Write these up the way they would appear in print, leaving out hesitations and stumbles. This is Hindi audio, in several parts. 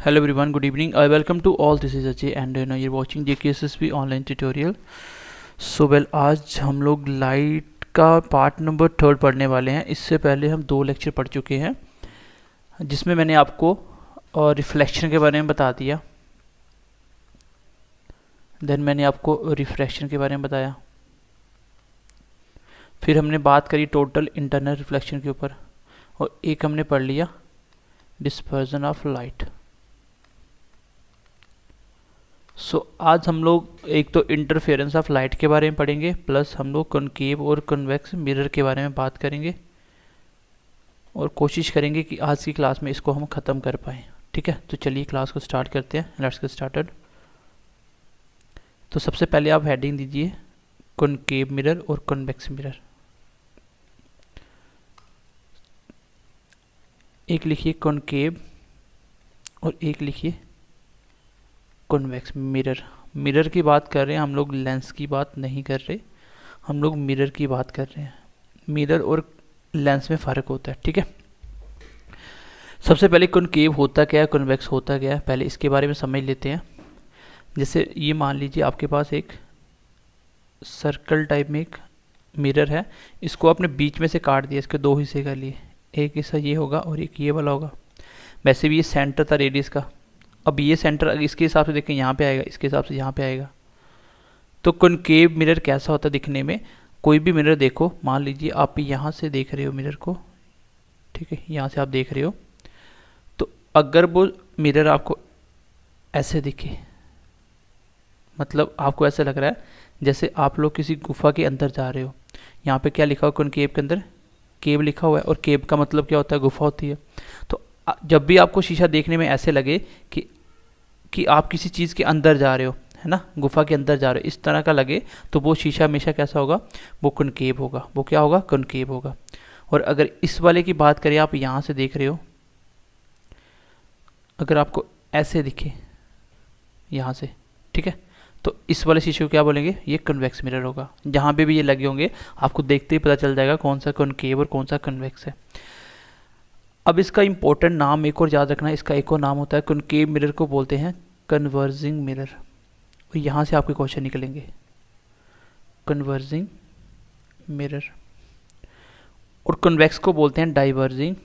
Hello everyone, good evening. I welcome to all. This is Ajay and you're watching JKSSB online tutorial. आज हम लोग लाइट का पार्ट नंबर 3 पढ़ने वाले हैं। इससे पहले हम 2 लेक्चर पढ़ चुके हैं जिसमें मैंने आपको रिफ्लेक्शन के बारे में बता दिया। देन मैंने आपको रिफ्रैक्शन के बारे में बताया। फिर हमने बात करी टोटल इंटरनल रिफ्लेक्शन के ऊपर और एक हमने पढ़ लिया डिस्पर्जन ऑफ लाइट। आज हम लोग एक तो इंटरफेरेंस ऑफ लाइट के बारे में पढ़ेंगे, प्लस हम लोग कॉनकेव और कन्वेक्स मिरर के बारे में बात करेंगे और कोशिश करेंगे कि आज की क्लास में इसको हम ख़त्म कर पाएँ। ठीक है, तो चलिए क्लास को स्टार्ट करते हैं। Let's get started. तो सबसे पहले आप हेडिंग दीजिए कॉनकेव मिरर और कन्वेक्स मिरर। एक लिखिए कॉनकेव और एक लिखिए कॉन्वेक्स मिरर। मिरर की बात कर रहे हैं हम लोग, लेंस की बात नहीं कर रहे, हम लोग मिरर की बात कर रहे हैं। मिरर और लेंस में फ़र्क होता है। ठीक है, सबसे पहले कॉनकेव होता क्या है, कॉन्वेक्स होता क्या है, पहले इसके बारे में समझ लेते हैं। जैसे ये मान लीजिए आपके पास एक सर्कल टाइप में एक मिरर है, इसको आपने बीच में से काट दिया, इसके 2 हिस्से कर लिए, एक हिस्सा ये होगा और एक ये वाला होगा। वैसे भी ये सेंटर था रेडियस का। अब ये सेंटर इसके हिसाब से देखें यहाँ पे आएगा, इसके हिसाब से यहाँ पे आएगा। तो कॉनकेव मिरर कैसा होता है दिखने में, कोई भी मिरर देखो, मान लीजिए आप यहाँ से देख रहे हो मिरर को, ठीक है, यहाँ से आप देख रहे हो, तो अगर वो मिरर आपको ऐसे दिखे, मतलब आपको ऐसा लग रहा है जैसे आप लोग किसी गुफा के अंदर जा रहे हो। यहाँ पे क्या लिखा हुआ कॉनकेव के अंदर, केव लिखा हुआ है, और केव का मतलब क्या होता है, गुफा होती है। तो जब भी आपको शीशा देखने में ऐसे लगे कि आप किसी चीज़ के अंदर जा रहे हो, है ना, गुफा के अंदर जा रहे हो, इस तरह का लगे, तो वो शीशा हमेशा कैसा होगा, वो कॉनकेव होगा। वो क्या होगा, कॉनकेव होगा। और अगर इस वाले की बात करें, आप यहाँ से देख रहे हो, अगर आपको ऐसे दिखे यहाँ से, ठीक है, तो इस वाले शीशे को क्या बोलेंगे, ये कन्वेक्स मिरर होगा। जहाँ पे भी ये लगे होंगे आपको देखते ही पता चल जाएगा कौन सा कॉनकेव और कौन सा कन्वेक्स है। अब इसका इंपॉर्टेंट नाम एक और याद रखना है, इसका एक और नाम होता है, कॉनकेव मिरर को बोलते हैं कन्वर्जिंग मिरर। और यहाँ से आपके क्वेश्चन निकलेंगे, कन्वर्जिंग मिरर। और कन्वेक्स को बोलते हैं डाइवर्जिंग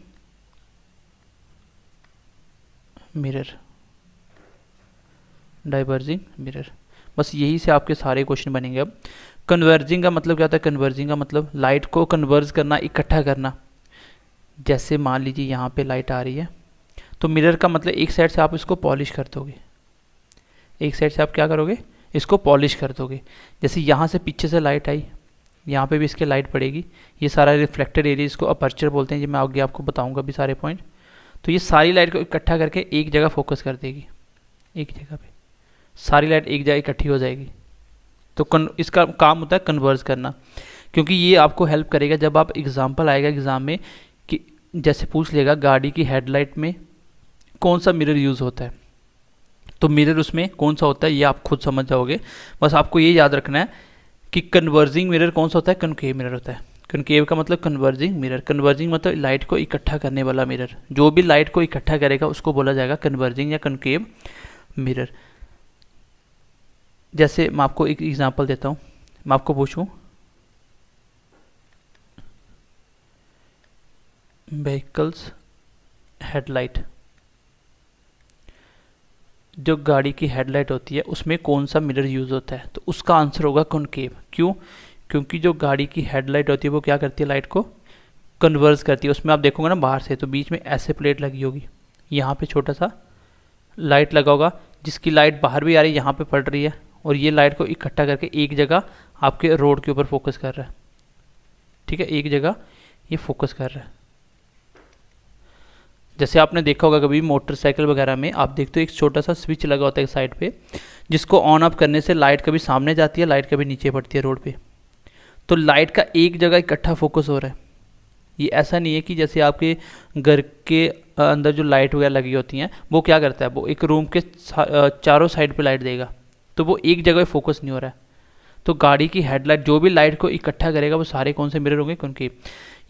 मिरर, डाइवर्जिंग मिरर। बस यही से आपके सारे क्वेश्चन बनेंगे। अब कन्वर्जिंग का मतलब क्या होता है, कन्वर्जिंग का मतलब लाइट को कन्वर्ज करना, इकट्ठा करना। जैसे मान लीजिए यहाँ पे लाइट आ रही है, तो मिरर का मतलब एक साइड से आप इसको पॉलिश कर दोगे, एक साइड से आप क्या करोगे, इसको पॉलिश कर दोगे। जैसे यहाँ से पीछे से लाइट आई, यहाँ पे भी इसके लाइट पड़ेगी, ये सारा रिफ्लेक्टेड एरिया, इसको अपर्चर बोलते हैं, ये मैं आगे आपको बताऊंगा भी सारे पॉइंट। तो ये सारी लाइट को इकट्ठा करके एक जगह फोकस कर देगी, एक जगह पे सारी लाइट एक जगह इकट्ठी हो जाएगी। तो इसका काम होता है कन्वर्ज करना, क्योंकि ये आपको हेल्प करेगा जब आप एग्जाम्पल आएगा एग्ज़ाम में कि जैसे पूछ लेगा गाड़ी की हेडलाइट में कौन सा मिरर यूज़ होता है, तो मिरर उसमें कौन सा होता है ये आप खुद समझ जाओगे। बस आपको ये याद रखना है कि कन्वर्जिंग मिरर कौन सा होता है, कॉनकेव मिरर होता है। कॉनकेव का मतलब कन्वर्जिंग मिरर, कन्वर्जिंग मतलब लाइट को इकट्ठा करने वाला मिरर। जो भी लाइट को इकट्ठा करेगा उसको बोला जाएगा कन्वर्जिंग या कॉनकेव मिरर। जैसे मैं आपको एक एग्जांपल देता हूँ, मैं आपको पूछूं व्हीकल्स हेडलाइट, जो गाड़ी की हेडलाइट होती है उसमें कौन सा मिरर यूज़ होता है, तो उसका आंसर होगा कॉनकेव। क्यों, क्योंकि जो गाड़ी की हेडलाइट होती है वो क्या करती है, लाइट को कन्वर्ज करती है। उसमें आप देखोगे ना बाहर से, तो बीच में ऐसे प्लेट लगी होगी, यहाँ पे छोटा सा लाइट लगा होगा, जिसकी लाइट बाहर भी आ रही है, यहाँ पे पड़ रही है, और ये लाइट को इकट्ठा करके एक जगह आपके रोड के ऊपर फोकस कर रहा है। ठीक है, एक जगह ये फोकस कर रहा है। जैसे आपने देखा होगा कभी मोटरसाइकिल वगैरह में आप देखते हो एक छोटा सा स्विच लगा होता है साइड पे, जिसको ऑन ऑफ करने से लाइट कभी सामने जाती है, लाइट कभी नीचे पड़ती है रोड पे। तो लाइट का एक जगह इकट्ठा फोकस हो रहा है। ये ऐसा नहीं है कि जैसे आपके घर के अंदर जो लाइट वगैरह लगी होती हैं वो क्या करता है, वो एक रूम के चारों साइड पे लाइट देगा, तो वो एक जगह फोकस नहीं हो रहा है। तो गाड़ी की हेडलाइट जो भी लाइट को इकट्ठा करेगा वो सारे कौन से मिरर होंगे, कॉनकेव।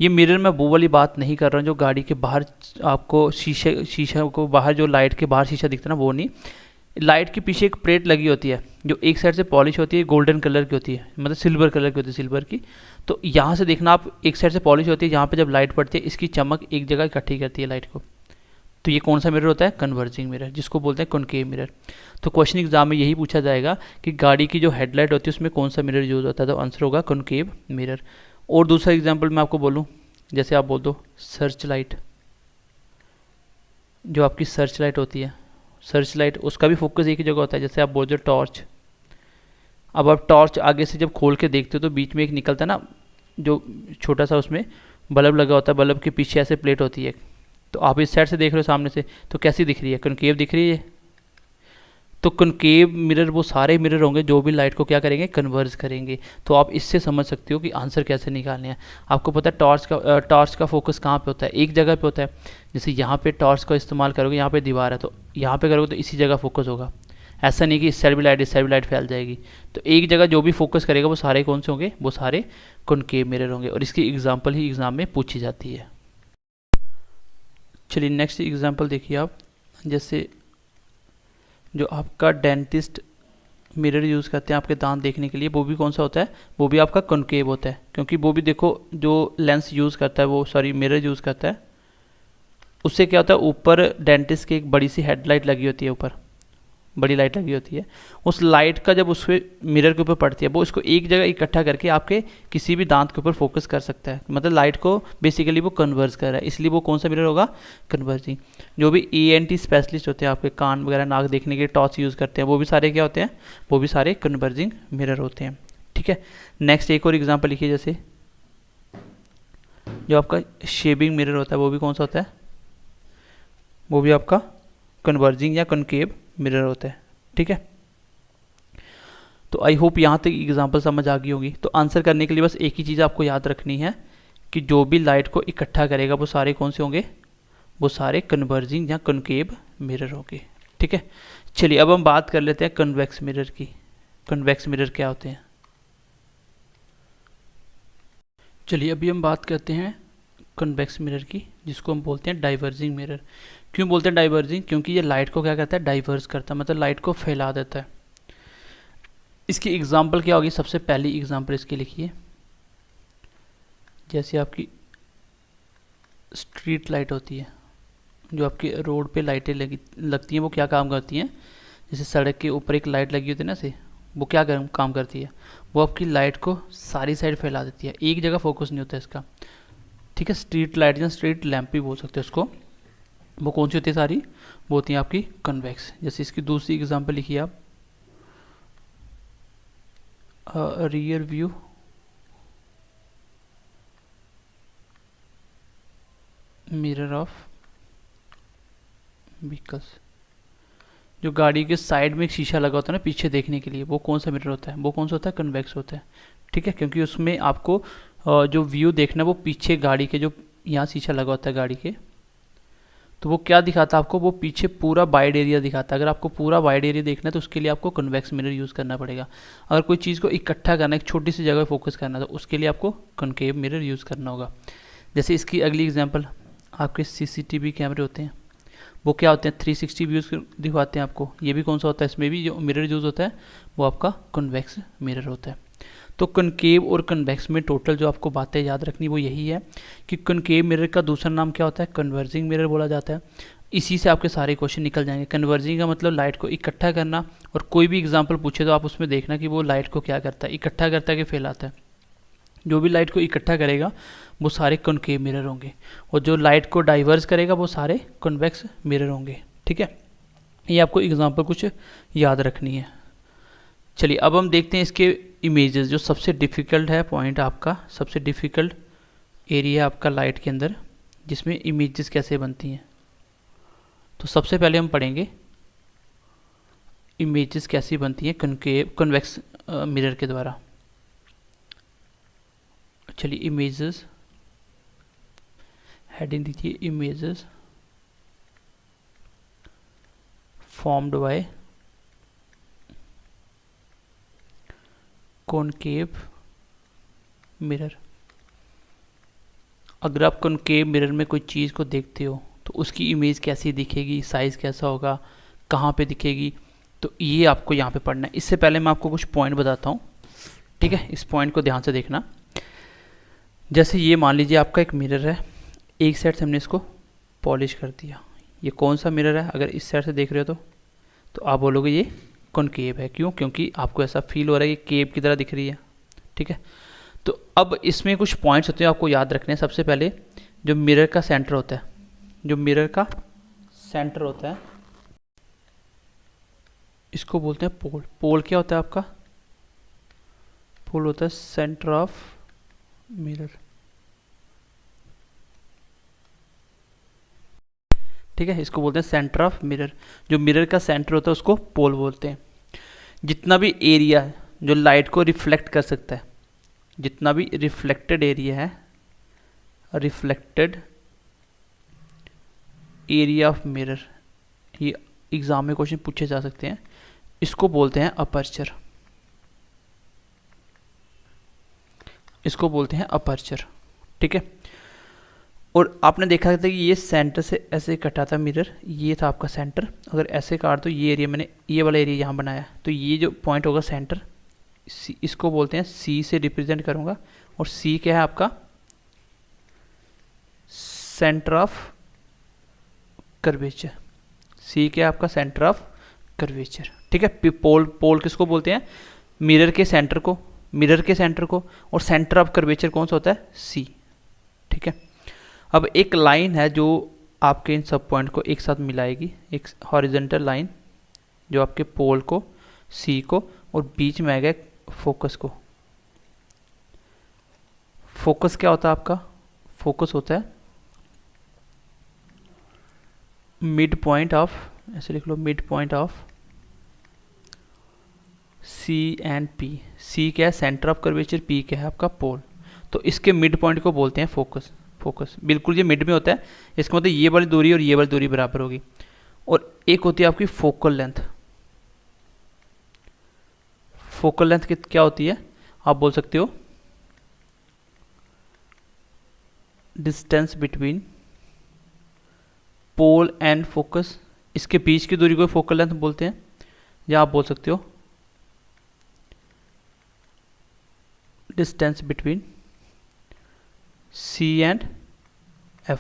ये मिरर में वो वाली बात नहीं कर रहा हूँ जो गाड़ी के बाहर आपको शीशे को बाहर जो लाइट के बाहर शीशा दिखता है ना, वो नहीं। लाइट के पीछे एक प्लेट लगी होती है जो एक साइड से पॉलिश होती है, गोल्डन कलर की होती है, मतलब सिल्वर कलर की होती है, सिल्वर की। तो यहाँ से देखना आप, एक साइड से पॉलिश होती है, यहाँ पे जब लाइट पड़ती है इसकी चमक एक जगह इकट्ठी करती है लाइट को। तो ये कौन सा मिरर होता है? कन्वर्जिंग मिरर, जिसको बोलते हैं कॉनकेव मिरर। तो क्वेश्चन एग्जाम में यही पूछा जाएगा कि गाड़ी की जो हेडलाइट होती है उसमें कौन सा मिरर यूज होता है, तो आंसर होगा कॉनकेव मिरर। और दूसरा एग्जाम्पल मैं आपको बोलूँ, जैसे आप बोल दो सर्च लाइट, जो आपकी सर्च लाइट होती है, सर्च लाइट उसका भी फोकस एक ही जगह होता है। जैसे आप बोल दो टॉर्च, अब आप टॉर्च आगे से जब खोल के देखते हो तो बीच में एक निकलता है ना जो छोटा सा, उसमें बल्ब लगा होता है, बल्ब के पीछे ऐसे प्लेट होती है। तो आप इस साइड से देख रहे हो सामने से, तो कैसी दिख रही है? कॉनकेव दिख रही है। तो कॉनकेव मिरर वो सारे मिरर होंगे जो भी लाइट को क्या करेंगे? कन्वर्ज करेंगे। तो आप इससे समझ सकते हो कि आंसर कैसे निकालने हैं। आपको पता है टॉर्च का फोकस कहाँ पे होता है? एक जगह पे होता है। जैसे यहाँ पे टॉर्च का इस्तेमाल करोगे, यहाँ पे दीवार है तो यहाँ पे करोगे तो इसी जगह फोकस होगा। ऐसा नहीं कि इस साइड भी लाइट, इस साइड भी लाइट फैल जाएगी। तो एक जगह जो भी फोकस करेगा वो सारे कौन से होंगे? वो सारे कॉनकेव मिरर होंगे। और इसकी एग्जाम्पल ही एग्जाम में पूछी जाती है। चलिए नेक्स्ट एग्जाम्पल देखिए आप। जैसे जो आपका डेंटिस्ट मिरर यूज़ करते हैं आपके दांत देखने के लिए, वो भी कौन सा होता है? वो भी आपका कॉनकेव होता है। क्योंकि वो भी देखो जो लेंस यूज़ करता है, वो सॉरी मिरर यूज़ करता है, उससे क्या होता है, ऊपर डेंटिस्ट की एक बड़ी सी हेडलाइट लगी होती है, ऊपर बड़ी लाइट लगी होती है। उस लाइट का जब उस मिरर के ऊपर पड़ती है, वो इसको एक जगह इकट्ठा करके आपके किसी भी दांत के ऊपर फोकस कर सकता है। मतलब लाइट को बेसिकली वो कन्वर्ज कर रहा है, इसलिए वो कौन सा मिरर होगा? कन्वर्जिंग। जो भी ENT स्पेशलिस्ट होते हैं, आपके कान वगैरह नाक देखने के टॉर्च यूज़ करते हैं, वो भी सारे क्या होते हैं? वो भी सारे कन्वर्जिंग मिरर होते हैं। ठीक है, नेक्स्ट एक और एग्जाम्पल लिखिए। जैसे जो आपका शेविंग मिरर होता है, वो भी कौन सा होता है? वो भी आपका कन्वर्जिंग या कॉनकेव मिरर होता है। ठीक है, तो आई होप यहाँ तक एग्जांपल समझ आ गई होगी। तो आंसर करने के लिए बस एक ही चीज़ आपको याद रखनी है कि जो भी लाइट को इकट्ठा करेगा वो सारे कौन से होंगे? वो सारे कन्वर्जिंग या कॉनकेव मिरर होंगे। ठीक है, चलिए अब हम बात कर लेते हैं कन्वेक्स मिरर की। कन्वेक्स मिरर क्या होते हैं? चलिए अभी हम बात करते हैं कन्वेक्स मिरर की, जिसको हम बोलते हैं डाइवर्जिंग मिरर। क्यों बोलते हैं डाइवर्जिंग? क्योंकि ये लाइट को क्या करता है? डाइवर्स करता है, मतलब लाइट को फैला देता है। इसकी एग्जांपल क्या होगी? सबसे पहली एग्जांपल इसकी लिखिए। जैसे आपकी स्ट्रीट लाइट होती है, जो आपकी रोड पे लाइटें लगती हैं, वो क्या काम करती हैं? जैसे सड़क के ऊपर एक लाइट लगी होती है ना से, वो क्या काम करती है? वो आपकी लाइट को सारी साइड फैला देती है, एक जगह फोकस नहीं होता इसका। ठीक है, स्ट्रीट लाइट या स्ट्रीट लैंप भी बोल सकते हैं उसको। वो कौन सी होती है? सारी वो होती हैं आपकी कन्वेक्स। जैसे इसकी दूसरी एग्जांपल लिखिए आप, rear view mirror of vehicles. जो गाड़ी के साइड में एक शीशा लगा होता है ना पीछे देखने के लिए, वो कौन सा मिरर होता है? वो कौन सा होता है? कन्वेक्स होता है। ठीक है, क्योंकि उसमें आपको जो व्यू देखना है वो पीछे गाड़ी के, जो यहाँ शीशा लगा होता है गाड़ी के, तो वो क्या दिखाता है आपको? वो पीछे पूरा वाइड एरिया दिखाता है। अगर आपको पूरा वाइड एरिया देखना है तो उसके लिए आपको कन्वेक्स मिरर यूज़ करना पड़ेगा। अगर कोई चीज़ को इकट्ठा करना है, एक छोटी सी जगह फोकस करना है, तो उसके लिए आपको कॉनकेव मिरर यूज़ करना होगा। जैसे इसकी अगली एग्जांपल, आपके CCTV कैमरे होते हैं, वो क्या होते हैं? 360 व्यूज़ दिखाते हैं आपको। ये भी कौन सा होता है? इसमें भी जो मिरर यूज़ होता है वो आपका कन्वेक्स मिरर होता है। तो कनकेव और कन्वेक्स में टोटल जो आपको बातें याद रखनी वो यही है कि कनकेव मिरर का दूसरा नाम क्या होता है? कन्वर्जिंग मिरर बोला जाता है। इसी से आपके सारे क्वेश्चन निकल जाएंगे। कन्वर्जिंग का मतलब लाइट को इकट्ठा करना, और कोई भी एग्जांपल पूछे तो आप उसमें देखना कि वो लाइट को क्या करता है, इकट्ठा करता है कि फैलाता है। जो भी लाइट को इकट्ठा करेगा वो सारे कॉनकेव मिरर होंगे, और जो लाइट को डाइवर्स करेगा वो सारे कन्वेक्स मिरर होंगे। ठीक है, ये आपको एग्जांपल कुछ याद रखनी है। चलिए अब हम देखते हैं इसके इमेजेस। जो सबसे डिफ़िकल्ट है पॉइंट, आपका सबसे डिफ़िकल्ट एरिया आपका लाइट के अंदर, जिसमें इमेजेस कैसे बनती हैं। तो सबसे पहले हम पढ़ेंगे इमेजेस कैसी बनती हैं कन्वेक्स मिरर के द्वारा। चलिए इमेजेस, हेडिंग दीजिए images formed by concave mirror. अगर आप कॉनकेव मिरर में कोई चीज़ को देखते हो तो उसकी इमेज कैसी दिखेगी, साइज़ कैसा होगा, कहाँ पे दिखेगी, तो ये आपको यहाँ पे पढ़ना है। इससे पहले मैं आपको कुछ पॉइंट बताता हूँ, ठीक है। इस पॉइंट को ध्यान से देखना। जैसे ये मान लीजिए आपका एक मिरर है, एक साइड से हमने इसको पॉलिश कर दिया। ये कौन सा मिरर है? अगर इस साइड से देख रहे हो तो आप बोलोगे ये कॉनकेव है। क्यों? क्योंकि आपको ऐसा फील हो रहा है कि केव की तरह दिख रही है, ठीक है। तो अब इसमें कुछ पॉइंट्स होते हैं आपको याद रखने हैं। सबसे पहले जो मिरर का सेंटर होता है, जो मिरर का सेंटर होता है इसको बोलते हैं पोल। पोल क्या होता है आपका? पोल होता है सेंटर ऑफ मिरर, ठीक है। इसको बोलते हैं सेंटर ऑफ मिरर। जो मिरर का सेंटर होता है उसको पोल बोलते हैं। जितना भी एरिया है जो लाइट को रिफ्लेक्ट कर सकता है, जितना भी रिफ्लेक्टेड एरिया है, रिफ्लेक्टेड एरिया ऑफ मिरर, ये एग्जाम में क्वेश्चन पूछे जा सकते हैं, इसको बोलते हैं अपर्चर। इसको बोलते हैं अपर्चर, ठीक है। और आपने देखा था कि ये सेंटर से ऐसे कटा था मिरर, ये था आपका सेंटर। अगर ऐसे काट तो ये एरिया, मैंने ये वाला एरिया यहाँ बनाया, तो ये जो पॉइंट होगा सेंटर, इसको बोलते हैं सी से रिप्रेजेंट करूँगा। और सी क्या है आपका? Centre of curvature. सी क्या है आपका? सेंटर ऑफ कर्वेचर, ठीक है। पोल, पोल किसको बोलते हैं? मिरर के सेंटर को, मिरर के सेंटर को। और सेंटर ऑफ कर्वेचर कौन सा होता है? सी, ठीक है। अब एक लाइन है जो आपके इन सब पॉइंट को एक साथ मिलाएगी, एक हॉरिजॉन्टल लाइन जो आपके पोल को, सी को, और बीच में आएगा फोकस को। फोकस क्या होता है आपका? फोकस होता है मिड पॉइंट ऑफ, ऐसे लिख लो, mid point of C and P. C क्या है? Centre of curvature. पी क्या है? आपका पोल। तो इसके मिड पॉइंट को बोलते हैं फोकस। फोकस बिल्कुल ये मिड में होता है। इसका मतलब ये वाली दूरी और ये वाली दूरी बराबर होगी। और एक होती है आपकी फोकल लेंथ। फोकल लेंथ क्या होती है? आप बोल सकते हो distance between pole and focus. इसके बीच की दूरी को फोकल लेंथ बोलते हैं। या आप बोल सकते हो distance between C and F.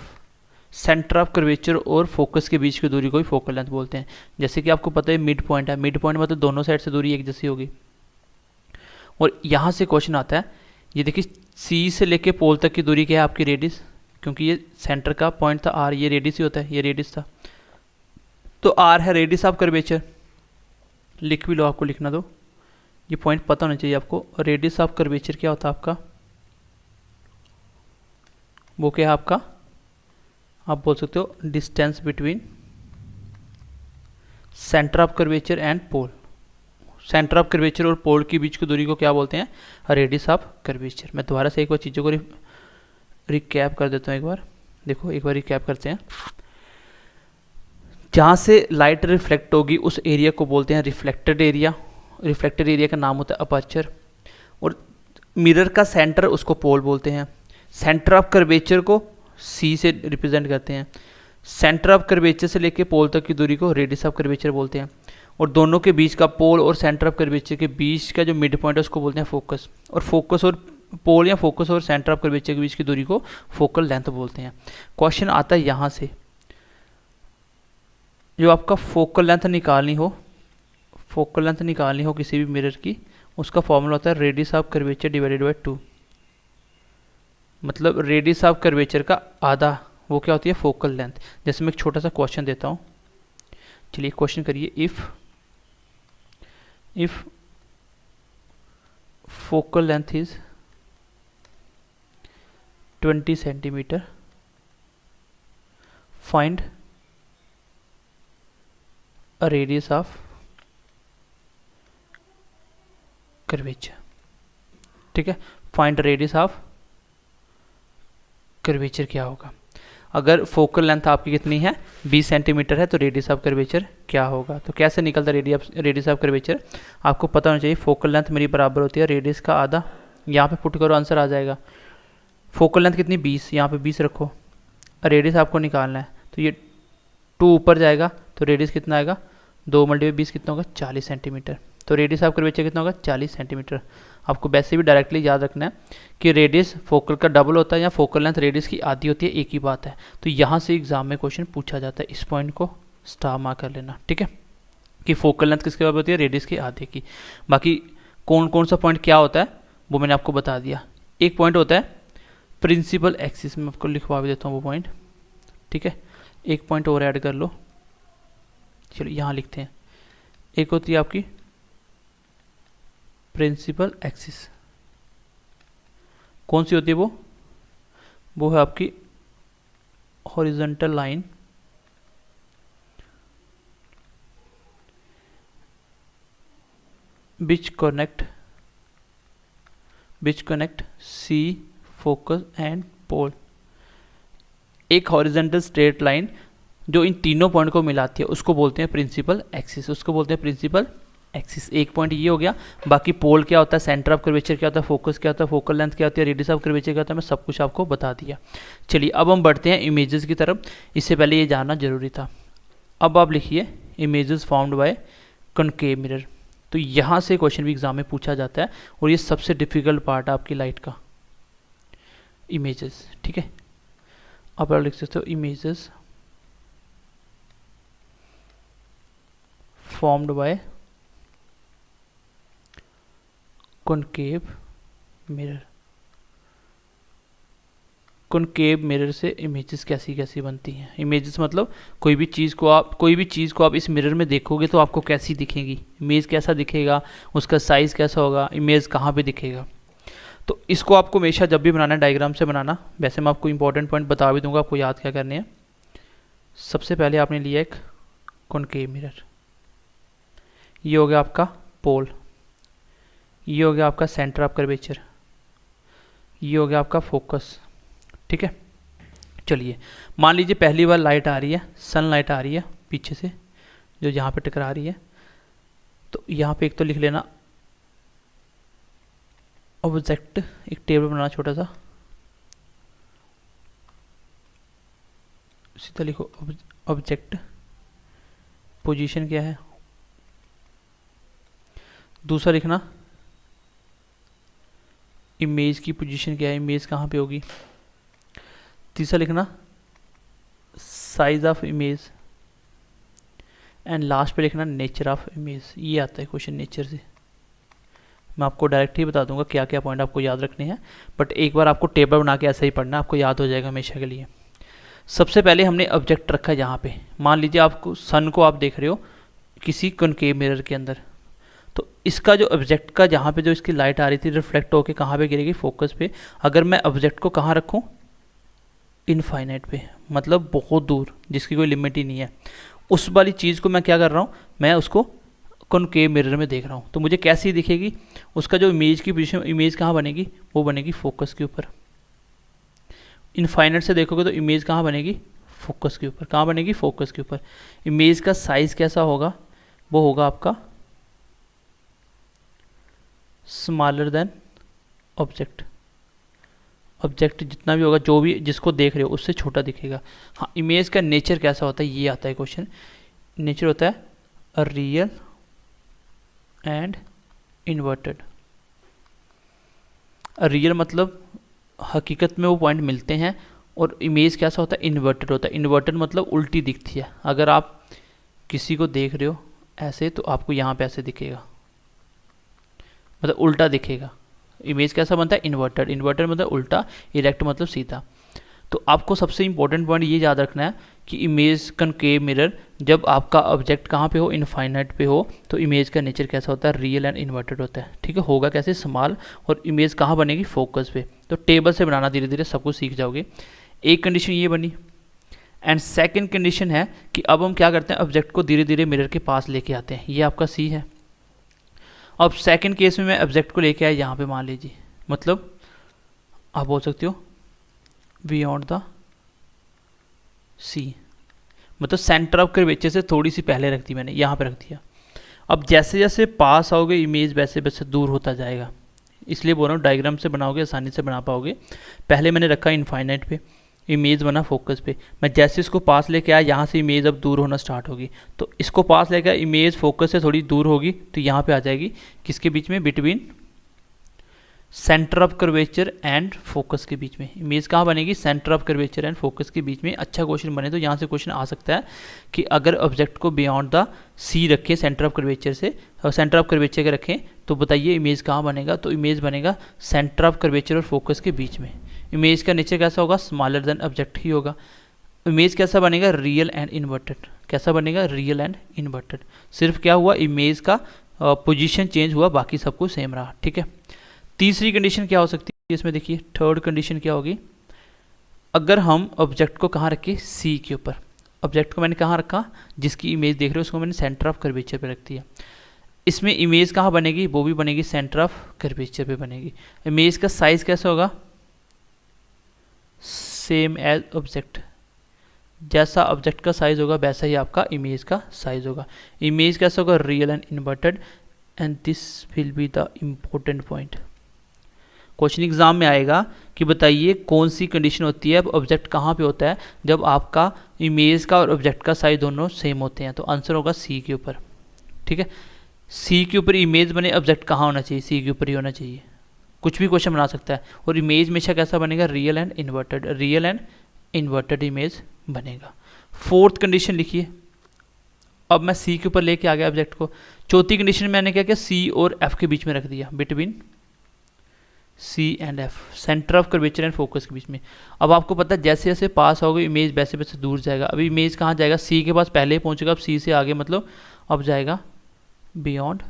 Centre of curvature और फोकस के बीच की दूरी को ही फोकल लेंथ बोलते हैं। जैसे कि आपको पता है मिड पॉइंट है, मिड पॉइंट मतलब दोनों साइड से दूरी एक जैसी होगी। और यहाँ से क्वेश्चन आता है, ये देखिए सी से लेके पोल तक की दूरी क्या है? आपकी रेडियस। क्योंकि ये सेंटर का पॉइंट था आर, ये रेडियस ही होता है, ये रेडियस था, तो आर है रेडियस ऑफ कर्वेचर। लिख भी लो, आपको लिखना दो, ये पॉइंट पता होना चाहिए आपको। रेडियस ऑफ कर्वेचर क्या होता है आपका? वो क्या है आपका? आप बोल सकते हो distance between centre of curvature and pole. Centre of curvature और पोल के बीच की दूरी को क्या बोलते हैं? Radius of curvature. मैं दोबारा से एक बार चीज़ों को रिकैप कर देता हूँ। एक बार देखो, एक बार रिकैप करते हैं। जहाँ से लाइट रिफ्लेक्ट होगी उस एरिया को बोलते हैं रिफ्लेक्टेड एरिया। रिफ्लेक्टेड एरिया का नाम होता है अपर्चर। और मिरर का सेंटर, उसको पोल बोलते हैं। सेंटर ऑफ कर्वेचर को सी से रिप्रेजेंट करते हैं। सेंटर ऑफ कर्वेचर से लेके पोल तक की दूरी को रेडियस ऑफ कर्वेचर बोलते हैं। और दोनों के बीच का, पोल और सेंटर ऑफ कर्वेचर के बीच का जो मिड पॉइंट है उसको बोलते हैं फोकस। और फोकस और पोल या फोकस और सेंटर ऑफ कर्वेचर के बीच की दूरी को फोकल लेंथ बोलते हैं। क्वेश्चन आता है यहाँ से, जो आपका फोकल लेंथ निकालनी हो, फोकल लेंथ निकालनी हो किसी भी मिरर की, उसका फॉर्मूला होता है radius of curvature divided by 2। मतलब रेडियस ऑफ कर्वेचर का आधा, वो क्या होती है? Focal length. जैसे मैं एक छोटा सा क्वेश्चन देता हूँ, चलिए क्वेश्चन करिए। If focal length is 20 centimetre, find a radius of curvature. ठीक है, फाइंड रेडियस ऑफ कर्वेचर क्या होगा? अगर फोकल लेंथ आपकी कितनी है? 20 सेंटीमीटर है, तो रेडियस ऑफ कर्वेचर क्या होगा? तो कैसे निकलता रेडियस ऑफ कर्वेचर? आपको पता होना चाहिए। फोकल लेंथ मेरी बराबर होती है रेडियस का आधा। यहाँ पे पुट करो, आंसर आ जाएगा। फोकल लेंथ कितनी 20, यहाँ पे 20 रखो, रेडियस आपको निकालना है तो ये 2 ऊपर जाएगा तो रेडियस कितना आएगा, 2 × 20 कितना होगा 40 सेंटीमीटर। तो रेडियस आपका कर्वेचर कितना होगा 40 सेंटीमीटर। आपको वैसे भी डायरेक्टली याद रखना है कि रेडियस फोकल का डबल होता है या फोकल लेंथ रेडियस की आधी होती है, एक ही बात है। तो यहाँ से एग्जाम में क्वेश्चन पूछा जाता है, इस पॉइंट को स्टार मार्क कर लेना, ठीक है, कि फोकल लेंथ किसके बराबर होती है, रेडियस की आधे की। बाकी कौन कौन सा पॉइंट क्या होता है वो मैंने आपको बता दिया। एक पॉइंट होता है प्रिंसिपल एक्सिस, में आपको लिखवा भी देता हूँ वो पॉइंट, ठीक है। एक पॉइंट और ऐड कर लो, चलो यहाँ लिखते हैं। एक होती है आपकी प्रिंसिपल एक्सिस, कौन सी होती है वो है आपकी horizontal line which connect C focus and pole. एक हॉरिजॉन्टल स्ट्रेट लाइन जो इन तीनों पॉइंट को मिलाती है उसको बोलते हैं प्रिंसिपल एक्सिस, उसको बोलते हैं प्रिंसिपल एक्सिस। एक पॉइंट ये हो गया। बाकी पोल क्या होता है, सेंटर ऑफ कर्वेचर क्या होता है, फोकस क्या होता है, फोकल लेंथ क्या होती है, रेडियस ऑफ कर्वेचर क्या होता है, मैं सब कुछ आपको बता दिया। चलिए अब हम बढ़ते हैं इमेजेस की तरफ, इससे पहले ये जानना जरूरी था। अब आप लिखिए images found by concave mirror. तो यहाँ से क्वेश्चन भी एग्जाम में पूछा जाता है और ये सबसे डिफिकल्ट पार्ट है आपकी लाइट का, इमेजेस, ठीक है। अब आप लिख सकते हो images formed by concave mirror. Concave mirror से इमेजेस कैसी कैसी बनती हैं। इमेजेस मतलब कोई भी चीज़ को आप इस मिरर में देखोगे तो आपको कैसी दिखेगी, इमेज कैसा दिखेगा, उसका साइज़ कैसा होगा, इमेज कहाँ पे दिखेगा। तो इसको आपको हमेशा जब भी बनाना है डायग्राम से बनाना। वैसे मैं आपको इंपॉर्टेंट पॉइंट बता भी दूंगा, आपको याद क्या करने हैं। सबसे पहले आपने लिया एक कॉनकेव मिरर, ये हो गया आपका पोल, ये हो गया आपका सेंटर ऑफ कर्वेचर, ये हो गया आपका फोकस, ठीक है। चलिए मान लीजिए पहली बार लाइट आ रही है, सनलाइट आ रही है पीछे से जो यहाँ पे टकरा रही है। तो यहाँ पे एक तो लिख लेना ऑब्जेक्ट, एक टेबल बनाना छोटा सा, सीधा लिखो ऑब्जेक्ट पोजीशन क्या है। दूसरा लिखना इमेज की पोजीशन क्या है, इमेज कहाँ पे होगी। तीसरा लिखना size of image, and last पे लिखना नेचर ऑफ इमेज। ये आता है क्वेश्चन नेचर से। मैं आपको डायरेक्ट ही बता दूंगा क्या क्या पॉइंट आपको याद रखने हैं, बट एक बार आपको टेबल बना के ऐसा ही पढ़ना, आपको याद हो जाएगा हमेशा के लिए। सबसे पहले हमने ऑब्जेक्ट रखा है यहाँ पे, मान लीजिए आपको सन को आप देख रहे हो किसी कॉनकेव मिरर के अंदर। तो इसका जो ऑब्जेक्ट का जहाँ पे जो इसकी लाइट आ रही थी रिफ्लेक्ट होकर कहाँ पे गिरेगी, फोकस पे। अगर मैं ऑब्जेक्ट को कहाँ रखूँ, इनफाइनाइट पे, मतलब बहुत दूर जिसकी कोई लिमिट ही नहीं है, उस वाली चीज़ को मैं क्या कर रहा हूँ, मैं उसको कॉनकेव मिरर में देख रहा हूँ। तो मुझे कैसी दिखेगी, उसका जो इमेज की पोजीशन, इमेज कहाँ बनेगी, वो बनेगी फोकस के ऊपर। इनफाइनाइट से देखोगे तो इमेज कहाँ बनेगी, फोकस के ऊपर। कहाँ बनेगी, फोकस के ऊपर। इमेज का साइज कैसा होगा, वो होगा आपका स्मॉलर देन ऑब्जेक्ट। ऑब्जेक्ट जितना भी होगा, जो भी जिसको देख रहे हो उससे छोटा दिखेगा। हाँ, इमेज का नेचर कैसा होता है, ये आता है क्वेश्चन। नेचर होता है a real and inverted. Real मतलब हकीकत में वो पॉइंट मिलते हैं, और इमेज कैसा होता है, इन्वर्टेड होता है। इन्वर्टेड मतलब उल्टी दिखती है। अगर आप किसी को देख रहे हो ऐसे तो आपको यहाँ पे ऐसे दिखेगा, मतलब उल्टा दिखेगा। इमेज कैसा बनता है, इन्वर्टेड। इन्वर्टेड मतलब उल्टा, इरेक्ट मतलब सीधा। तो आपको सबसे इंपॉर्टेंट पॉइंट ये याद रखना है कि इमेज कॉनकेव मिरर, जब आपका ऑब्जेक्ट कहाँ पे हो, इनफाइनाइट पे हो, तो इमेज का नेचर कैसा होता है, रियल एंड इन्वर्टेड होता है, ठीक है। होगा कैसे, स्मॉल, और इमेज कहाँ बनेगी, फोकस पे। तो टेबल से बनाना धीरे धीरे सब कुछ सीख जाओगे। एक कंडीशन ये बनी, एंड सेकेंड कंडीशन है कि अब हम क्या करते हैं, ऑब्जेक्ट को धीरे धीरे मिरर के पास लेके आते हैं। ये आपका सी है। अब सेकंड केस में मैं ऑब्जेक्ट को लेके आया यहाँ पे, मान लीजिए, मतलब आप बोल सकते हो बियॉन्ड द सी, मतलब सेंटर ऑफ कर्वेचर से थोड़ी सी पहले रख दी मैंने, यहाँ पे रख दिया। अब जैसे जैसे पास आओगे इमेज वैसे वैसे दूर होता जाएगा, इसलिए बोल रहा हूँ डायग्राम से बनाओगे आसानी से बना पाओगे। पहले मैंने रखा इनफाइनाइट पे, इमेज बना फोकस पे, मैं जैसे इसको पास लेके आया यहाँ से इमेज अब दूर होना स्टार्ट होगी, तो इसको पास लेके आया इमेज फोकस से थोड़ी दूर होगी तो यहाँ पे आ जाएगी किसके बीच में, between centre of curvature and focus के बीच में। इमेज कहाँ बनेगी, centre of curvature and focus के बीच में। अच्छा क्वेश्चन बने तो यहाँ से क्वेश्चन आ सकता है कि अगर ऑब्जेक्ट को बियॉन्ड द सी रखें सेंटर ऑफ कर्वेचर से, और सेंटर ऑफ कर्वेचर के रखें तो बताइए इमेज कहाँ बनेगा, तो इमेज बनेगा सेंटर ऑफ कर्वेचर और फोकस के बीच में। इमेज का नेचर कैसा होगा, स्मॉलर देन ऑब्जेक्ट ही होगा। इमेज कैसा बनेगा, रियल एंड इन्वर्टेड। कैसा बनेगा, रियल एंड इन्वर्टेड। सिर्फ क्या हुआ, इमेज का पोजीशन चेंज हुआ, बाकी सब कुछ सेम रहा। ठीक है, तीसरी कंडीशन क्या हो सकती है इसमें, देखिए थर्ड कंडीशन क्या होगी, अगर हम ऑब्जेक्ट को कहाँ रखें, सी के ऊपर। ऑब्जेक्ट को मैंने कहाँ रखा, जिसकी इमेज देख रहे हो उसको मैंने सेंटर ऑफ कर्वेचर पे रख दिया। इसमें इमेज कहाँ बनेगी, वो भी बनेगी सेंटर ऑफ कर्वेचर पे बनेगी। इमेज का साइज कैसा होगा, सेम एज ऑब्जेक्ट। जैसा ऑब्जेक्ट का साइज होगा वैसा ही आपका इमेज का साइज होगा। इमेज कैसा होगा, real and inverted, and this will be the important point. Question exam में आएगा कि बताइए कौन सी कंडीशन होती है, ऑब्जेक्ट कहाँ पे होता है जब आपका इमेज का और ऑब्जेक्ट का साइज दोनों सेम होते हैं, तो आंसर होगा सी के ऊपर। ठीक है, सी के ऊपर इमेज बने, ऑब्जेक्ट कहाँ होना चाहिए, सी के ऊपर ही होना चाहिए। कुछ भी क्वेश्चन बना सकता है, और इमेज हमेशा कैसा बनेगा, real and inverted. Real and inverted image बनेगा। फोर्थ कंडीशन लिखिए, अब मैं सी के ऊपर लेके आ गया ऑब्जेक्ट को। चौथी कंडीशन मैंने क्या किया, सी और एफ के बीच में रख दिया, between C and F, centre of curvature and focus के बीच में। अब आपको पता है जैसे जैसे पास होगा इमेज वैसे वैसे दूर जाएगा। अभी इमेज कहाँ जाएगा, सी के पास पहले ही पहुंचेगा, अब सी से आगे मतलब अब जाएगा बियॉन्ड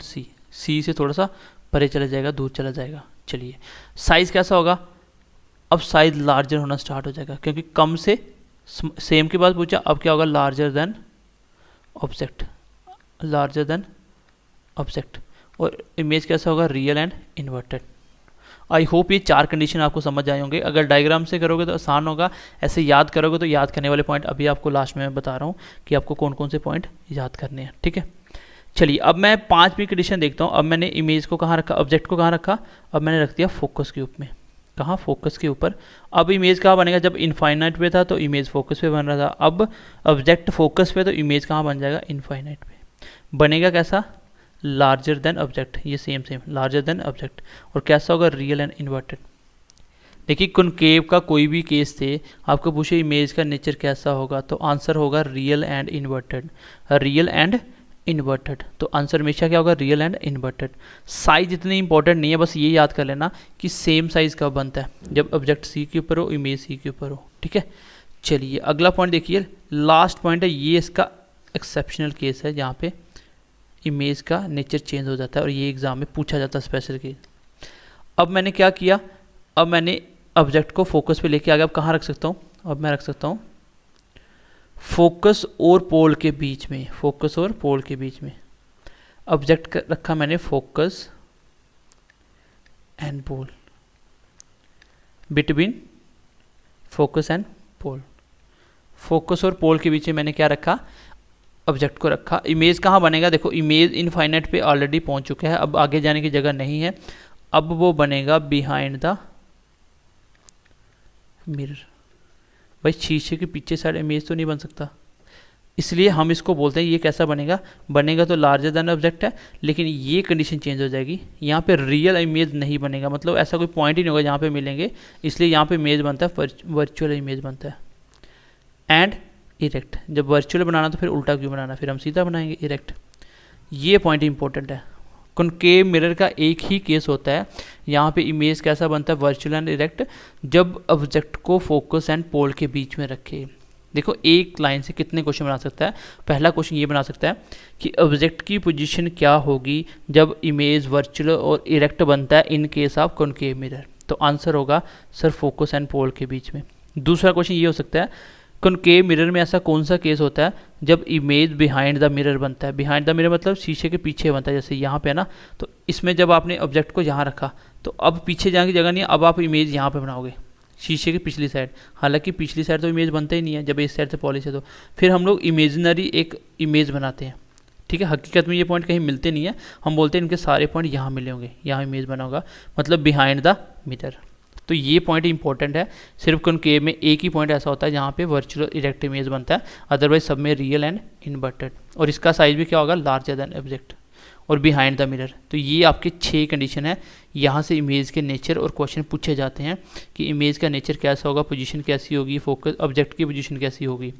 सी, सी से थोड़ा सा परे चला जाएगा, दूर चला जाएगा। चलिए साइज कैसा होगा, अब साइज लार्जर होना स्टार्ट हो जाएगा, क्योंकि कम से सेम के बाद पूछा, अब क्या होगा, larger than object, larger than object. और इमेज कैसा होगा, real and inverted. I hope ये चार कंडीशन आपको समझ आए होंगे। अगर डायग्राम से करोगे तो आसान होगा, ऐसे याद करोगे तो याद करने वाले पॉइंट अभी आपको लास्ट में मैं बता रहा हूँ कि आपको कौन कौन से पॉइंट याद करने हैं। ठीक है, चलिए अब मैं पांचवी कंडीशन देखता हूँ। अब मैंने इमेज को कहाँ रखा, ऑब्जेक्ट को कहाँ रखा, अब मैंने रख दिया फोकस के ऊपर में। कहाँ, फोकस के ऊपर। अब इमेज कहाँ बनेगा, जब इनफाइनाइट पे था तो इमेज फोकस पे बन रहा था, अब ऑब्जेक्ट फोकस पे तो इमेज कहाँ बन जाएगा, इनफाइनाइट पे बनेगा। कैसा, लार्जर देन ऑब्जेक्ट, ये सेम लार्जर देन ऑब्जेक्ट। और कैसा होगा, रियल एंड इन्वर्टेड। देखिए कॉनकेव का कोई भी केस थे, आपको पूछे इमेज का नेचर कैसा होगा, तो आंसर होगा real and inverted. Real and inverted, तो आंसर हमेशा क्या होगा, रियल एंड इन्वर्टेड। साइज इतनी इंपॉर्टेंट नहीं है, बस ये याद कर लेना कि सेम साइज कब बनता है, जब ऑब्जेक्ट सी के ऊपर हो, इमेज सी के ऊपर हो। ठीक है, चलिए अगला पॉइंट देखिए, लास्ट पॉइंट है, ये इसका एक्सेप्शनल केस है जहाँ पे इमेज का नेचर चेंज हो जाता है, और ये एग्जाम में पूछा जाता है स्पेशल केस। अब मैंने क्या किया, अब मैंने ऑब्जेक्ट को फोकस पे लेके आ गया। अब कहाँ रख सकता हूँ, अब मैं रख सकता हूँ फोकस और पोल के बीच में, फोकस और पोल के बीच में ऑब्जेक्ट रखा मैंने focus and pole, between focus and pole. Focus और पोल के बीच में मैंने क्या रखा, ऑब्जेक्ट को रखा। इमेज कहाँ बनेगा, देखो इमेज इनफाइनाइट पे ऑलरेडी पहुंच चुका है, अब आगे जाने की जगह नहीं है, अब वो बनेगा बिहाइंड द मिरर। भाई शीशे के पीछे साइड इमेज तो नहीं बन सकता, इसलिए हम इसको बोलते हैं ये कैसा बनेगा, बनेगा तो लार्जर देन ऑब्जेक्ट है, लेकिन ये कंडीशन चेंज हो जाएगी, यहाँ पे रियल इमेज नहीं बनेगा, मतलब ऐसा कोई पॉइंट ही नहीं होगा जहाँ पे मिलेंगे, इसलिए यहाँ पे इमेज बनता है वर्चुअल इमेज बनता है। एंड इरेक्ट, जब वर्चुअल बनाना तो फिर उल्टा क्यों बनाना, फिर हम सीधा बनाएंगे इरेक्ट। ये पॉइंट इंपॉर्टेंट है। कॉनकेव मिरर का एक ही केस होता है, यहाँ पे इमेज कैसा बनता है, वर्चुअल एंड इरेक्ट, जब ऑब्जेक्ट को फोकस एंड पोल के बीच में रखे। देखो एक लाइन से कितने क्वेश्चन बना सकता है। पहला क्वेश्चन ये बना सकता है कि ऑब्जेक्ट की पोजीशन क्या होगी जब इमेज वर्चुअल और इरेक्ट बनता है in case of concave mirror, तो आंसर होगा सर फोकस एंड पोल के बीच में। दूसरा क्वेश्चन ये हो सकता है, कॉनकेव मिरर में ऐसा कौन सा केस होता है जब इमेज बिहाइंड द मिरर बनता है। बिहाइंड द मिरर मतलब शीशे के पीछे बनता है, जैसे यहाँ पे है ना, तो इसमें जब आपने ऑब्जेक्ट को यहाँ रखा तो अब पीछे जाने की जगह नहीं है, अब आप इमेज यहाँ पे बनाओगे शीशे की पिछली साइड। हालांकि पिछली साइड तो इमेज बनता ही नहीं है जब इस साइड से पॉलिश है, तो फिर हम लोग इमेजिनरी एक इमेज बनाते हैं। ठीक है, हकीकत में ये पॉइंट कहीं मिलते नहीं है, हम बोलते हैं इनके सारे पॉइंट यहाँ मिले होंगे, यहाँ इमेज बना होगा, मतलब बिहाइंड द मिरर। तो ये पॉइंट इंपॉर्टेंट है। सिर्फ कॉनकेव में एक ही पॉइंट ऐसा होता है जहाँ पे वर्चुअल इरेक्ट इमेज बनता है, अदरवाइज सब में रियल एंड इन्वर्टेड। और इसका साइज भी क्या होगा, लार्जर देन ऑब्जेक्ट और बिहाइंड द मिरर। तो ये आपके 6 कंडीशन है। यहाँ से इमेज के नेचर और क्वेश्चन पूछे जाते हैं कि इमेज का नेचर कैसा होगा, पोजीशन कैसी होगी, फोकस ऑब्जेक्ट की पोजीशन कैसी होगी।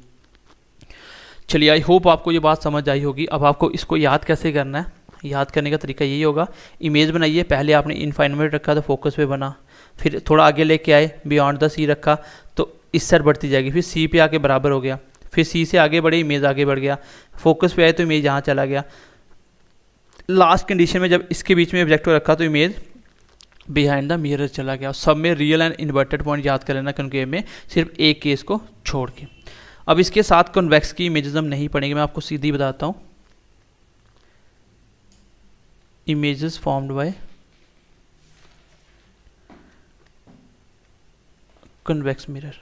चलिए, आई होप आपको ये बात समझ आई होगी। अब आपको इसको याद कैसे करना है, याद करने का तरीका यही होगा, इमेज बनाइए, पहले आपने इनफाइनाइट रखा तो फोकस पे बना, फिर थोड़ा आगे लेके आए, बियॉन्ड द सी रखा तो इस साइड बढ़ती जाएगी, फिर सी पे आके बराबर हो गया, फिर सी से आगे बढ़े, इमेज आगे बढ़ गया, फोकस पे आए तो इमेज यहाँ चला गया। लास्ट कंडीशन में जब इसके बीच में ऑब्जेक्ट को रखा तो इमेज बिहाइंड द मिरर चला गया। सब में रियल एंड इन्वर्टेड पॉइंट याद कर लेना कॉनकेव में, सिर्फ एक केस को छोड़ के। अब इसके साथ कॉन्वेक्स की इमेजेस हम नहीं पढ़ेंगे, मैं आपको सीधी बताता हूँ। Images formed by convex mirror,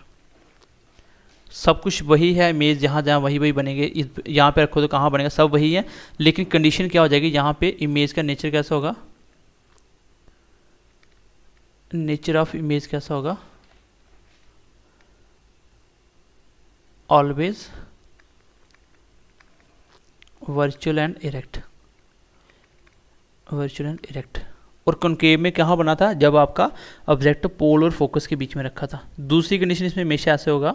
सब कुछ वही है, इमेज जहाँ जहाँ वही वही बनेंगे, यहाँ पे रखो तो कहाँ बनेगा, सब वही है, लेकिन कंडीशन क्या हो जाएगी, यहाँ पे इमेज का नेचर कैसा होगा, नेचर ऑफ इमेज कैसा होगा, always virtual and erect, virtual and erect. और कॉनकेव में कहाँ बना था, जब आपका ऑब्जेक्ट पोल और फोकस के बीच में रखा था। दूसरी कंडीशन इसमें हमेशा ऐसे होगा,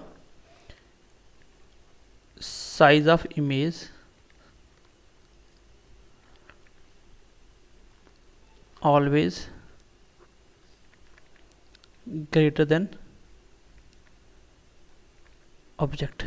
size of image always greater than object.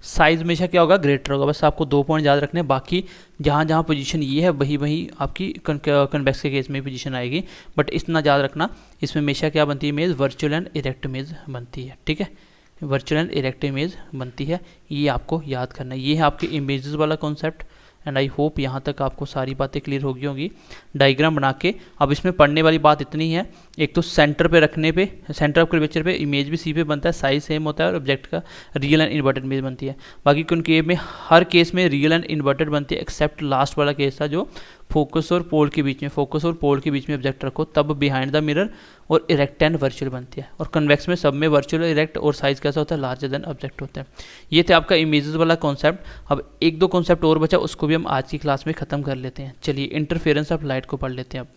Size हमेशा क्या होगा, ग्रेटर होगा। बस आपको 2 पॉइंट याद रखने, बाकी जहाँ जहाँ पोजीशन ये है वही वही आपकी कन्वेक्स के केस में पोजीशन आएगी। बट इतना याद रखना, इसमें हमेशा क्या बनती है image, virtual and erect image बनती है। ठीक है, वर्चुअल एंड इरेक्ट इमेज बनती है, ये आपको याद करना है। ये है आपके इमेजेस वाला कॉन्सेप्ट। एंड आई होप यहाँ तक आपको सारी बातें क्लियर हो गई होंगी। डायग्राम बना के अब इसमें पढ़ने वाली बात इतनी है, एक तो सेंटर पे रखने पे, सेंटर ऑफ कर्वेचर पे इमेज भी सी पे बनता है, साइज सेम होता है और ऑब्जेक्ट का रियल एंड इन्वर्टेड इमेज बनती है। बाकी कॉनकेव में हर केस में रियल एंड इन्वर्टेड बनती है, एक्सेप्ट लास्ट वाला केस था जो फोकस और पोल के बीच में, फोकस और पोल के बीच में ऑब्जेक्ट रखो तब बिहाइंड द मिरर और इरेक्ट एंड वर्चुअल बनती है। और कन्वेक्स में सब में वर्चुअल, इरेक्ट और साइज कैसा होता है, लार्जर देन ऑब्जेक्ट होता है। ये थे आपका इमेजेस वाला कॉन्सेप्ट। अब 1-2 कॉन्सेप्ट और बचा, उसको भी हम आज की क्लास में ख़त्म कर लेते हैं। चलिए इंटरफेरेंस ऑफ लाइट को पढ़ लेते हैं अब।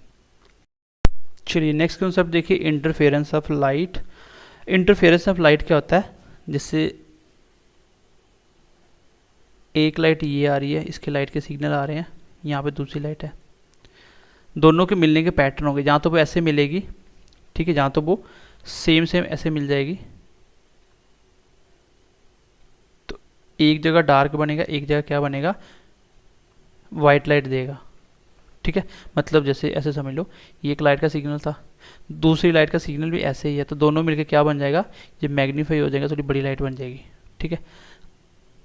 चलिए नेक्स्ट कॉन्सेप्ट देखिए, interference of light. Interference of light क्या होता है, जैसे एक लाइट ये आ रही है, इसके लाइट के सिग्नल आ रहे हैं, यहाँ पे दूसरी लाइट है, दोनों के मिलने के पैटर्न होंगे। जहाँ तो वो ऐसे मिलेगी, ठीक है, जहाँ तो वो सेम ऐसे मिल जाएगी, तो एक जगह डार्क बनेगा, एक जगह क्या बनेगा, वाइट लाइट देगा। ठीक है, मतलब जैसे ऐसे समझ लो, ये एक लाइट का सिग्नल था, दूसरी लाइट का सिग्नल भी ऐसे ही है, तो दोनों मिलकर क्या बन जाएगा, ये मैग्नीफाई हो जाएगा, थोड़ी बड़ी लाइट बन जाएगी। ठीक है,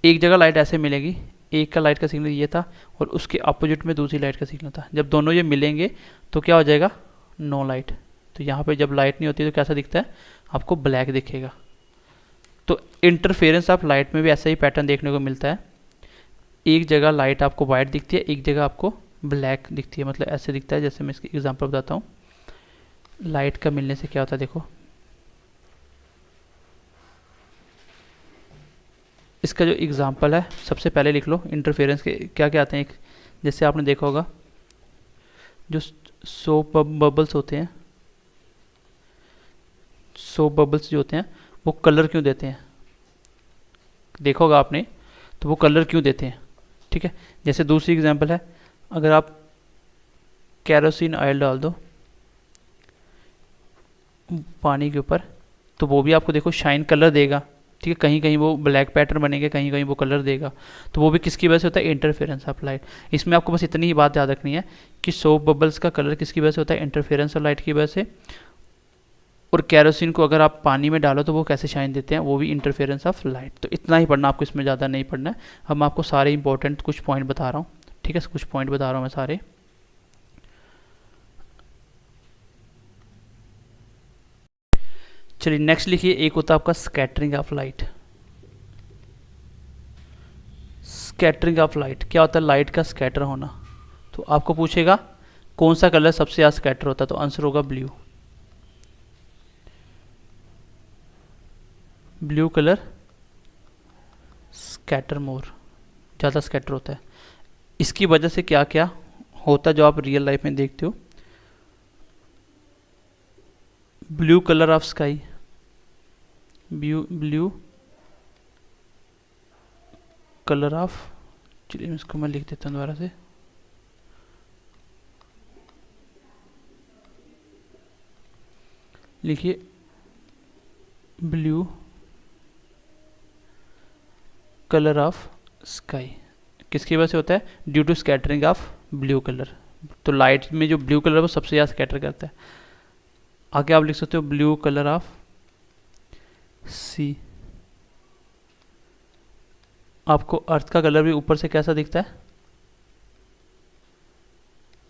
एक जगह लाइट ऐसे मिलेगी, एक का लाइट का सिग्नल ये था और उसके अपोजिट में दूसरी लाइट का सिग्नल था, जब दोनों ये मिलेंगे तो क्या हो जाएगा, नो लाइट। तो यहाँ पे जब लाइट नहीं होती तो कैसा दिखता है, आपको ब्लैक दिखेगा। तो इंटरफेरेंस ऑफ लाइट में भी ऐसा ही पैटर्न देखने को मिलता है, एक जगह लाइट आपको वाइट दिखती है, एक जगह आपको ब्लैक दिखती है। मतलब ऐसे दिखता है, जैसे मैं इसकी एग्जांपल बताता हूँ। लाइट का मिलने से क्या होता है, देखो इसका जो एग्जांपल है सबसे पहले लिख लो, इंटरफेरेंस के क्या क्या आते हैं। एक जैसे आपने देखा होगा, जो सोप बबल्स होते हैं, सोप बबल्स जो होते हैं वो कलर क्यों देते हैं, देखा होगा आपने, तो वो कलर क्यों देते हैं। ठीक है, जैसे दूसरी एग्जांपल है, अगर आप केरोसिन ऑयल डाल दो पानी के ऊपर तो वो भी आपको देखो शाइन कलर देगा। ठीक है, कहीं कहीं वो ब्लैक पैटर्न बनेगा, कहीं कहीं वो कलर देगा, तो वो भी किसकी वजह से होता है, इंटरफेरेंस ऑफ लाइट। इसमें आपको बस इतनी ही बात याद रखनी है कि सोप बबल्स का कलर किसकी वजह से होता है, इंटरफेरेंस ऑफ लाइट की वजह से। और केरोसिन को अगर आप पानी में डालो तो वो कैसे शाइन देते हैं, वो भी इंटरफेरेंस ऑफ लाइट। तो इतना ही पढ़ना आपको, इसमें ज़्यादा नहीं पढ़ना है। अब मैं आपको सारे इंपॉर्टेंट कुछ पॉइंट बता रहा हूँ। ठीक है, कुछ पॉइंट बता रहा हूँ मैं सारे। चलिए नेक्स्ट लिखिए, एक होता है आपका scattering of light. Scattering of light, क्या होता है लाइट का स्कैटर होना। तो आपको पूछेगा कौन सा कलर सबसे ज़्यादा स्कैटर होता है, तो आंसर होगा ब्लू। ब्लू कलर स्कैटर मोर, ज़्यादा स्कैटर होता है। इसकी वजह से क्या क्या होता है जो आप रियल लाइफ में देखते हो। Blue colour of sky, blue colour of, चलिए इसको मैं लिख देता हूँ दोबारा से, लिखिए ब्लू कलर ऑफ स्काई, किसकी वजह से होता है, due to scattering of blue colour. तो लाइट में जो ब्लू कलर है वो सबसे ज़्यादा स्कैटर करता है। आगे आप लिख सकते हो ब्लू कलर ऑफ सी, आपको अर्थ का कलर भी ऊपर से कैसा दिखता है,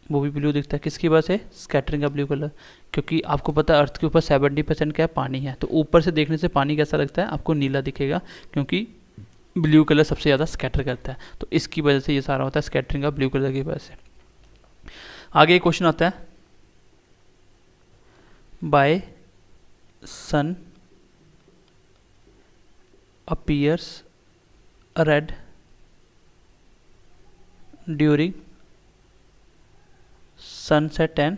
वो भी ब्लू दिखता है, किसकी वजह से, स्कैटरिंग का ब्लू कलर। क्योंकि आपको पता है अर्थ के ऊपर 70% क्या है, पानी है, तो ऊपर से देखने से पानी कैसा लगता है, आपको नीला दिखेगा, क्योंकि ब्लू कलर सबसे ज़्यादा स्कैटर करता है। तो इसकी वजह से ये सारा होता है, स्कैटरिंग का ब्लू कलर की वजह से। आगे एक क्वेश्चन आता है, why sun appears red during sunset and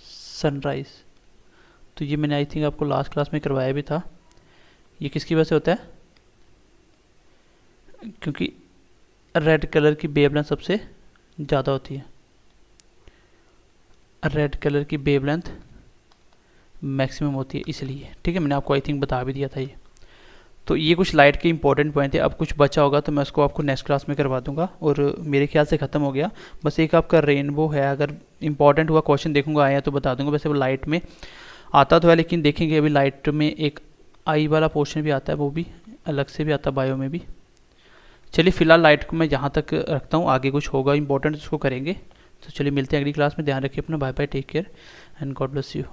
sunrise. तो ये मैंने आई थिंक आपको लास्ट क्लास में करवाया भी था। ये किसकी वजह से होता है, क्योंकि रेड कलर की वेवलेंथ सबसे ज़्यादा होती है, रेड कलर की वेवलेंथ मैक्सिमम होती है इसलिए। ठीक है, मैंने आपको आई थिंक बता भी दिया था ये। तो ये कुछ लाइट के इंपॉर्टेंट पॉइंट थे। अब कुछ बचा होगा तो मैं उसको आपको नेक्स्ट क्लास में करवा दूंगा, और मेरे ख्याल से ख़त्म हो गया। बस एक आपका रेनबो है, अगर इंपॉर्टेंट हुआ क्वेश्चन देखूंगा आया तो बता दूंगा। वैसे वो लाइट में आता तो है, लेकिन देखेंगे अभी लाइट में एक आई वाला पोर्शन भी आता है, वो भी अलग से भी आता है बायो में भी। चलिए फिलहाल लाइट को मैं यहाँ तक रखता हूँ, आगे कुछ होगा इंपॉर्टेंट उसको करेंगे। तो चलिए मिलते हैं अगली क्लास में, ध्यान रखिए अपना, bye bye, take care and God bless you.